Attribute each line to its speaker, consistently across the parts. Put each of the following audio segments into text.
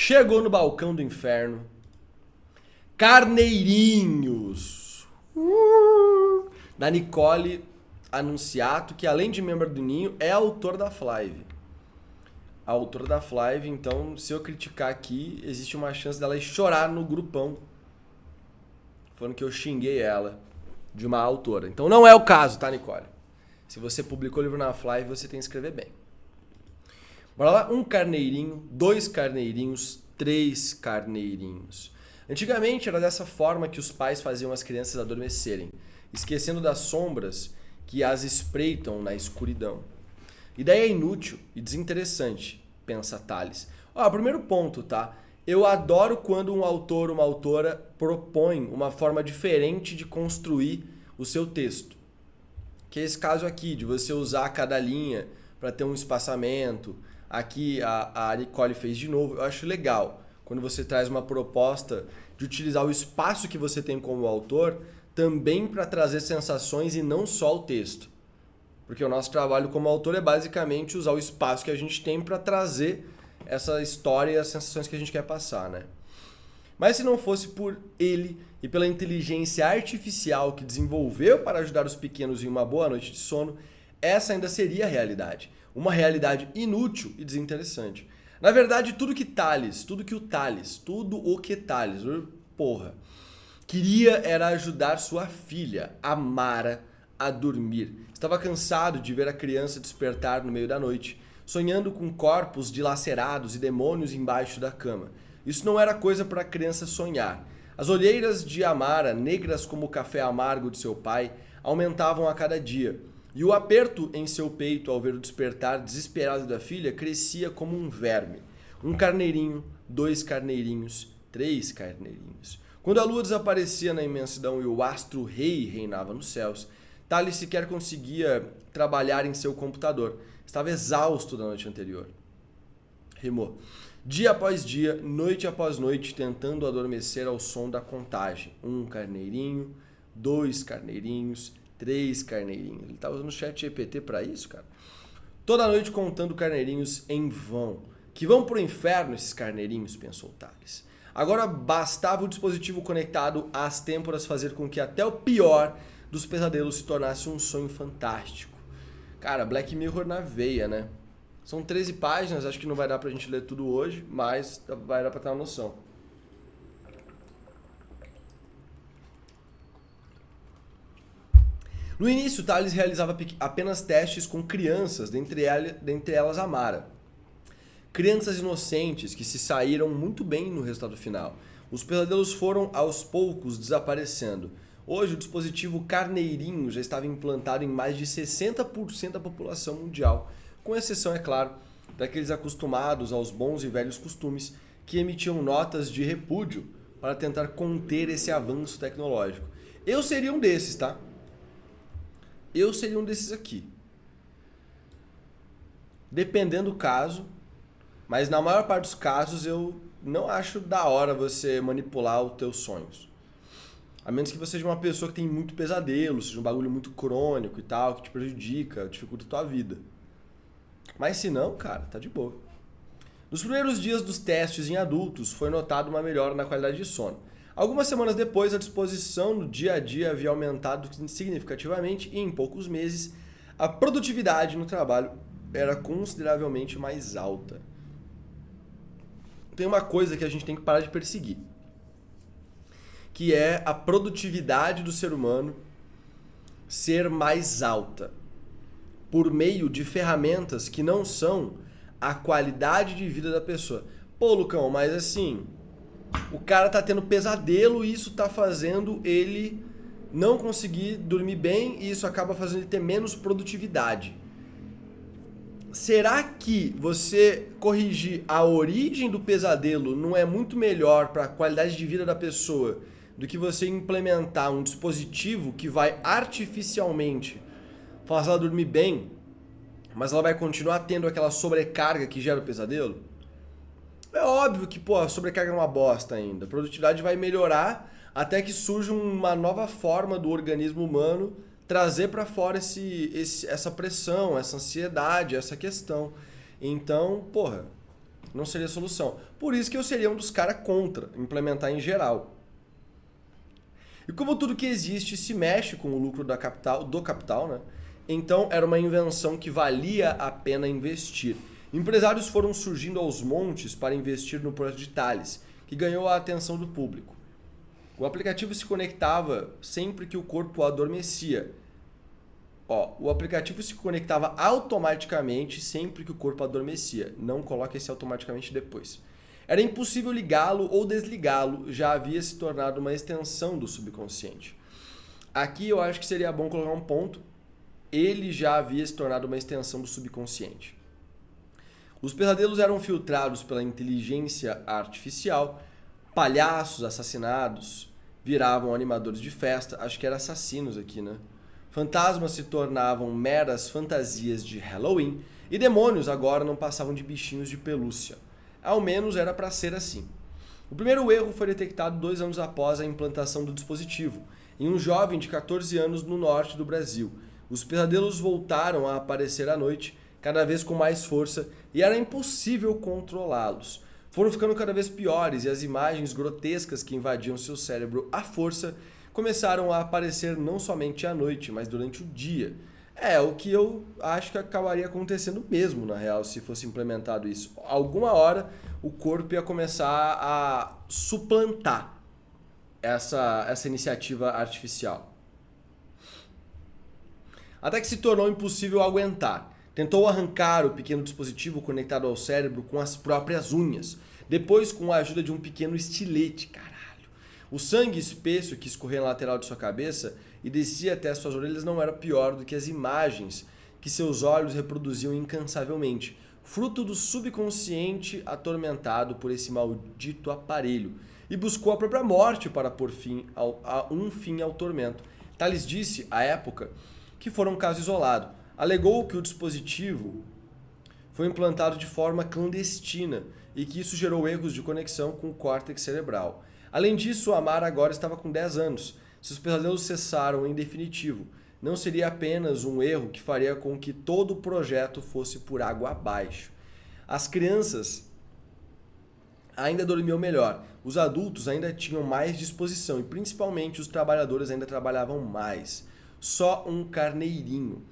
Speaker 1: Chegou no balcão do inferno. Carneirinhos. Da Nicole Anunciato, que além de membro do Ninho, é autor da Flive. A autora da Flive, então, se eu criticar aqui, existe uma chance dela chorar no grupão. Falando que eu xinguei ela de uma autora. Então não é o caso, tá, Nicole? Se você publicou o livro na Flive, você tem que escrever bem. Bora lá, 1 carneirinho, 2 carneirinhos, 3 carneirinhos. Antigamente era dessa forma que os pais faziam as crianças adormecerem, esquecendo das sombras que as espreitam na escuridão. Ideia inútil e desinteressante, pensa Tales. Primeiro ponto, tá? Eu adoro quando um autor ou uma autora propõe uma forma diferente de construir o seu texto. Que é esse caso aqui, de você usar cada linha para ter um espaçamento. Aqui a Nicole fez de novo. Eu acho legal quando você traz uma proposta de utilizar o espaço que você tem como autor também para trazer sensações e não só o texto. Porque o nosso trabalho como autor é basicamente usar o espaço que a gente tem para trazer essa história e as sensações que a gente quer passar, né? Mas se não fosse por ele e pela inteligência artificial que desenvolveu para ajudar os pequenos em uma boa noite de sono, essa ainda seria a realidade. Uma realidade inútil e desinteressante. Na verdade, tudo o que Tales, queria era ajudar sua filha, Amara, a dormir. Estava cansado de ver a criança despertar no meio da noite, sonhando com corpos dilacerados e demônios embaixo da cama. Isso não era coisa para a criança sonhar. As olheiras de Amara, negras como o café amargo de seu pai, aumentavam a cada dia. E o aperto em seu peito ao ver o despertar desesperado da filha crescia como um verme. 1 carneirinho, 2 carneirinhos, 3 carneirinhos. Quando a lua desaparecia na imensidão e o astro rei reinava nos céus, Tales sequer conseguia trabalhar em seu computador. Estava exausto da noite anterior. Rimou. Dia após dia, noite após noite, tentando adormecer ao som da contagem. 1 carneirinho, 2 carneirinhos, 3 carneirinhos. Ele estava usando o chat GPT para isso, cara? Toda noite contando carneirinhos em vão. Que vão pro inferno esses carneirinhos, pensou Tales. Agora bastava o dispositivo conectado às têmporas fazer com que até o pior dos pesadelos se tornasse um sonho fantástico. Cara, Black Mirror na veia, né? São 13 páginas, acho que não vai dar pra gente ler tudo hoje, mas vai dar pra ter uma noção. No início, Tales realizava apenas testes com crianças, dentre elas Amara. Crianças inocentes que se saíram muito bem no resultado final. Os pesadelos foram aos poucos desaparecendo. Hoje, o dispositivo carneirinho já estava implantado em mais de 60% da população mundial, com exceção, é claro, daqueles acostumados aos bons e velhos costumes que emitiam notas de repúdio para tentar conter esse avanço tecnológico. Eu seria um desses, tá? Eu seria um desses aqui. Dependendo do caso, mas na maior parte dos casos eu não acho da hora você manipular os teus sonhos. A menos que você seja uma pessoa que tem muito pesadelo, seja um bagulho muito crônico e tal, que te prejudica, dificulta a tua vida. Mas se não, cara, tá de boa. Nos primeiros dias dos testes em adultos, foi notada uma melhora na qualidade de sono. Algumas semanas depois, a disposição no dia a dia havia aumentado significativamente e, em poucos meses, a produtividade no trabalho era consideravelmente mais alta. Tem uma coisa que a gente tem que parar de perseguir, que é a produtividade do ser humano ser mais alta por meio de ferramentas que não são a qualidade de vida da pessoa. Pô, Lucão, mas assim, o cara tá tendo pesadelo e isso tá fazendo ele não conseguir dormir bem e isso acaba fazendo ele ter menos produtividade. Será que você corrigir a origem do pesadelo não é muito melhor para a qualidade de vida da pessoa do que você implementar um dispositivo que vai artificialmente fazer ela dormir bem, mas ela vai continuar tendo aquela sobrecarga que gera o pesadelo? É óbvio que, pô, a sobrecarga é uma bosta ainda. A produtividade vai melhorar até que surja uma nova forma do organismo humano trazer para fora essa pressão, essa ansiedade, essa questão. Então, porra, Não seria solução. Por isso que eu seria um dos caras contra implementar em geral. E como tudo que existe se mexe com o lucro do capital, né? Então era uma invenção que valia a pena investir. Empresários foram surgindo aos montes para investir no projeto de Thales, que ganhou a atenção do público. O aplicativo se conectava sempre que o corpo adormecia. O aplicativo se conectava automaticamente sempre que o corpo adormecia. Não coloque esse automaticamente depois. Era impossível ligá-lo ou desligá-lo, já havia se tornado uma extensão do subconsciente. Aqui eu acho que seria bom colocar um ponto. Ele já havia se tornado uma extensão do subconsciente. Os pesadelos eram filtrados pela inteligência artificial, palhaços assassinados viravam animadores de festa, acho que eram assassinos aqui, né? Fantasmas se tornavam meras fantasias de Halloween e demônios agora não passavam de bichinhos de pelúcia. Ao menos era para ser assim. O primeiro erro foi detectado 2 anos após a implantação do dispositivo, em um jovem de 14 anos no norte do Brasil. Os pesadelos voltaram a aparecer à noite, cada vez com mais força, e era impossível controlá-los. Foram ficando cada vez piores e as imagens grotescas que invadiam seu cérebro à força começaram a aparecer não somente à noite, mas durante o dia. O que eu acho que acabaria acontecendo mesmo, na real, se fosse implementado isso. Alguma hora o corpo ia começar a suplantar essa iniciativa artificial. Até que se tornou impossível aguentar. Tentou arrancar o pequeno dispositivo conectado ao cérebro com as próprias unhas. Depois, com a ajuda de um pequeno estilete. Caralho. O sangue espesso que escorria na lateral de sua cabeça e descia até suas orelhas não era pior do que as imagens que seus olhos reproduziam incansavelmente. Fruto do subconsciente atormentado por esse maldito aparelho. E buscou a própria morte para pôr fim ao tormento. Thales disse, à época, que foi um caso isolado. Alegou que o dispositivo foi implantado de forma clandestina e que isso gerou erros de conexão com o córtex cerebral. Além disso, Amara agora estava com 10 anos. Seus pesadelos cessaram em definitivo. Não seria apenas um erro que faria com que todo o projeto fosse por água abaixo. As crianças ainda dormiam melhor. Os adultos ainda tinham mais disposição e principalmente os trabalhadores ainda trabalhavam mais. Só um carneirinho.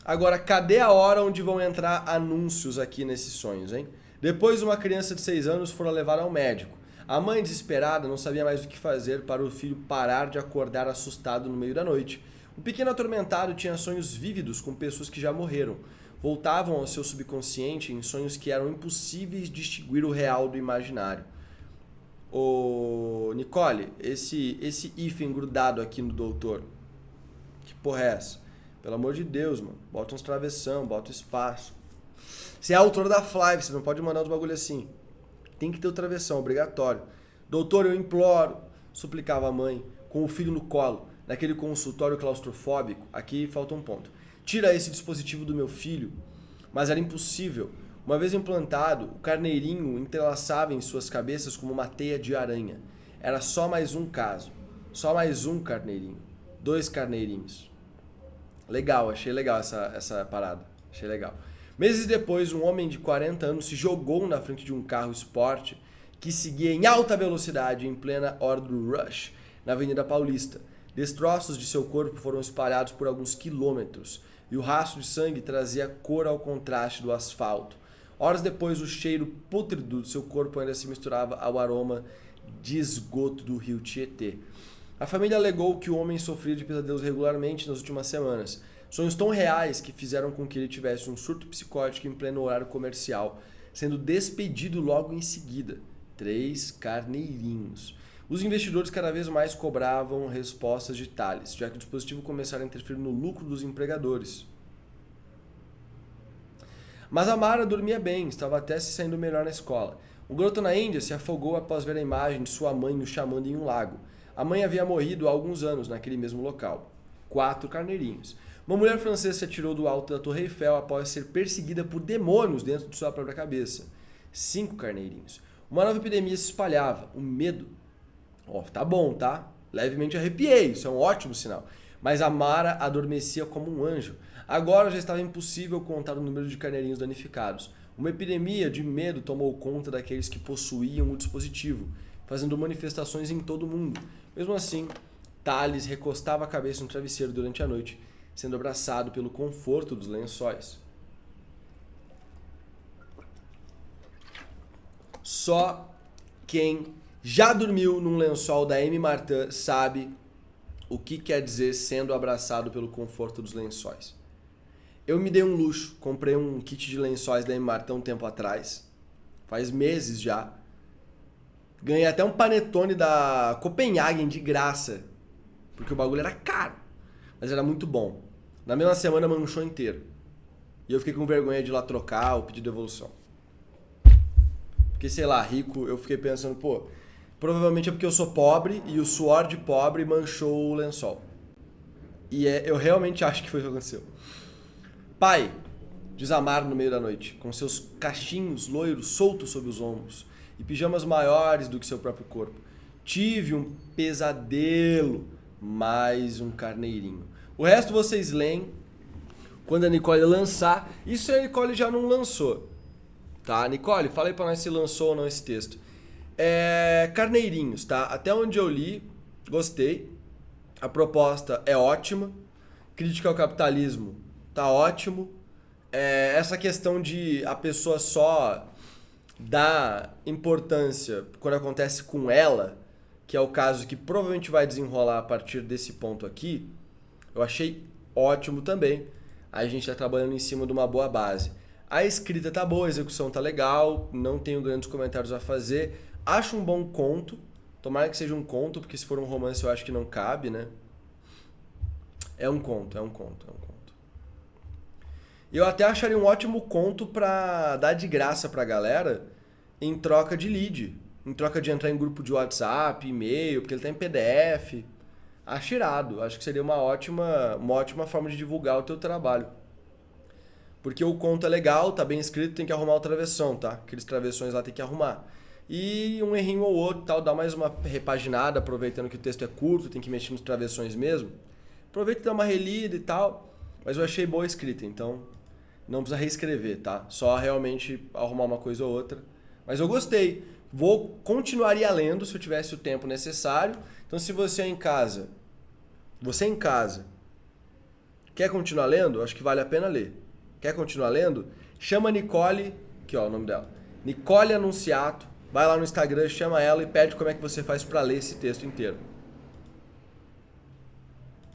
Speaker 1: Agora, cadê a hora onde vão entrar anúncios aqui nesses sonhos, hein? Depois, uma criança de 6 anos foi levada ao médico. A mãe, desesperada, não sabia mais o que fazer para o filho parar de acordar assustado no meio da noite. O pequeno atormentado tinha sonhos vívidos com pessoas que já morreram. Voltavam ao seu subconsciente em sonhos que eram impossíveis de distinguir o real do imaginário. Ô, Nicole, esse hífen grudado aqui no doutor, que porra é essa? Pelo amor de Deus, mano. Bota uns travessão, bota espaço. Você é autor da Flive, você não pode mandar uns bagulho assim. Tem que ter o travessão, obrigatório. Doutor, eu imploro, suplicava a mãe, com o filho no colo, naquele consultório claustrofóbico. Aqui falta um ponto. Tira esse dispositivo do meu filho. Mas era impossível. Uma vez implantado, o carneirinho entrelaçava em suas cabeças como uma teia de aranha. Era só mais um caso. Só mais um carneirinho. 2 carneirinhos. Legal, achei legal essa parada. Achei legal. Meses depois, um homem de 40 anos se jogou na frente de um carro esporte que seguia em alta velocidade em plena hora do rush na Avenida Paulista. Destroços de seu corpo foram espalhados por alguns quilômetros e o rastro de sangue trazia cor ao contraste do asfalto. Horas depois, o cheiro pútrido do seu corpo ainda se misturava ao aroma de esgoto do rio Tietê. A família alegou que o homem sofria de pesadelos regularmente nas últimas semanas. Sonhos tão reais que fizeram com que ele tivesse um surto psicótico em pleno horário comercial, sendo despedido logo em seguida. 3 carneirinhos. Os investidores cada vez mais cobravam respostas de Thales, já que o dispositivo começara a interferir no lucro dos empregadores. Mas Amara dormia bem, estava até se saindo melhor na escola. Um garoto na Índia se afogou após ver a imagem de sua mãe o chamando em um lago. A mãe havia morrido há alguns anos naquele mesmo local. 4 carneirinhos. Uma mulher francesa se atirou do alto da Torre Eiffel após ser perseguida por demônios dentro de sua própria cabeça. 5 carneirinhos. Uma nova epidemia se espalhava. O medo. Tá bom, tá? Levemente arrepiei, isso é um ótimo sinal. Mas a Mara adormecia como um anjo. Agora já estava impossível contar o número de carneirinhos danificados. Uma epidemia de medo tomou conta daqueles que possuíam o dispositivo, fazendo manifestações em todo o mundo. Mesmo assim, Thales recostava a cabeça no travesseiro durante a noite, sendo abraçado pelo conforto dos lençóis. Só quem já dormiu num lençol da M. Martin sabe o que quer dizer sendo abraçado pelo conforto dos lençóis. Eu me dei um luxo, comprei um kit de lençóis da M. Martin um tempo atrás, faz meses já. Ganhei até um panetone da Copenhagen de graça, porque o bagulho era caro, mas era muito bom. Na mesma semana manchou inteiro. E eu fiquei com vergonha de ir lá trocar ou pedir devolução. Porque, sei lá, rico, eu fiquei pensando, pô, provavelmente é porque eu sou pobre e o suor de pobre manchou o lençol. E eu realmente acho que foi o que aconteceu. Pai, diz Amaro no meio da noite, com seus cachinhos loiros soltos sob os ombros e pijamas maiores do que seu próprio corpo. Tive um pesadelo, mais um carneirinho. O resto vocês leem quando a Nicole lançar. Isso a Nicole já não lançou. Tá, Nicole, fala aí pra nós se lançou ou não esse texto. Carneirinhos, tá? Até onde eu li, gostei. A proposta é ótima. Crítica ao capitalismo, tá ótimo. Essa questão de a pessoa só dar importância quando acontece com ela, que é o caso que provavelmente vai desenrolar a partir desse ponto aqui, eu achei ótimo também. A gente tá trabalhando em cima de uma boa base. A escrita tá boa, a execução tá legal, não tenho grandes comentários a fazer. Acho um bom conto, tomara que seja um conto, porque se for um romance eu acho que não cabe, né? É um conto. Eu até acharia um ótimo conto pra dar de graça pra galera em troca de lead, em troca de entrar em grupo de WhatsApp, e-mail, porque ele tá em PDF. Acho irado, acho que seria uma ótima forma de divulgar o teu trabalho. Porque o conto é legal, tá bem escrito, tem que arrumar o travessão, tá? Aqueles travessões lá tem que arrumar. E um errinho ou outro, tal, dá mais uma repaginada, aproveitando que o texto é curto, tem que mexer nos travessões mesmo. Aproveita e dá uma relida e tal, mas eu achei boa a escrita, então não precisa reescrever, tá? Só realmente arrumar uma coisa ou outra. Mas eu gostei. Continuaria lendo se eu tivesse o tempo necessário. Então se você em casa, quer continuar lendo, acho que vale a pena ler. Quer continuar lendo? Chama a Nicole, aqui ó, o nome dela. Nicole Anunciato. Vai lá no Instagram, chama ela e pede como é que você faz pra ler esse texto inteiro.